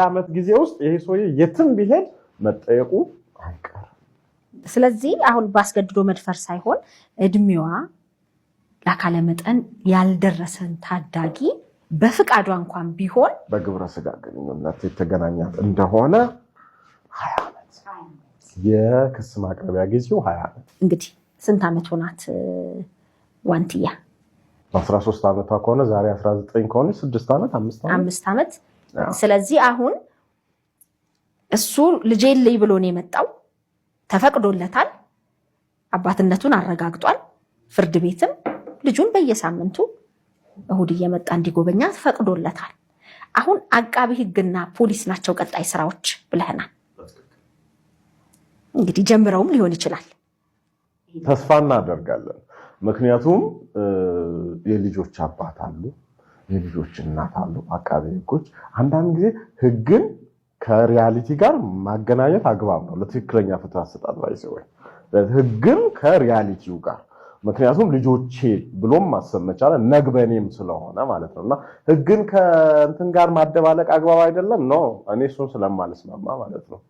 ዓመት ጊዜ ውስጥ ይሄ ሰውዬ የትም ቢሄድ መጠየቁ አይቀርም። ስለዚህ አሁን ባስገድዶ መድፈር ሳይሆን እድሜዋ ለአካለ መጠን ያልደረሰን ታዳጊ በፍቃዷ እንኳን ቢሆን በግብረ ስጋ ግንኙነት የተገናኛት እንደሆነ 20 ዓመት የክስ ማቅረቢያ ጊዜው 20 ዓመት። እንግዲህ ስንት ዓመት ሆናት ዋንትያ? 13 ዓመቷ ከሆነ ዛሬ 19 ከሆነ 6 ዓመት 5 ዓመት። ስለዚህ አሁን እሱ ልጄን ልይ ብሎ ነው የመጣው፣ ተፈቅዶለታል፣ አባትነቱን አረጋግጧል። ፍርድ ቤትም ልጁን በየሳምንቱ እሁድ እየመጣ እንዲጎበኛት ፈቅዶለታል። አሁን አቃቢ ሕግና ፖሊስ ናቸው ቀጣይ ስራዎች ብለህናል። እንግዲህ ጀምረውም ሊሆን ይችላል፣ ተስፋ እናደርጋለን። ምክንያቱም የልጆች አባት አሉ፣ የልጆች እናት አሉ። አቃቢ ሕጎች አንዳንድ ጊዜ ሕግን ከሪያሊቲ ጋር ማገናኘት አግባብ ነው ለትክክለኛ ፍትህ አሰጣጥ ባይሰው ሕግን ከሪያሊቲው ጋር ምክንያቱም ልጆቼ ብሎም ማሰብ መቻል ነግበኔም ስለሆነ ማለት ነውና ሕግን ከእንትን ጋር ማደባለቅ አግባብ አይደለም ነው። እኔ እሱን ስለማልስማማ ማለት ነው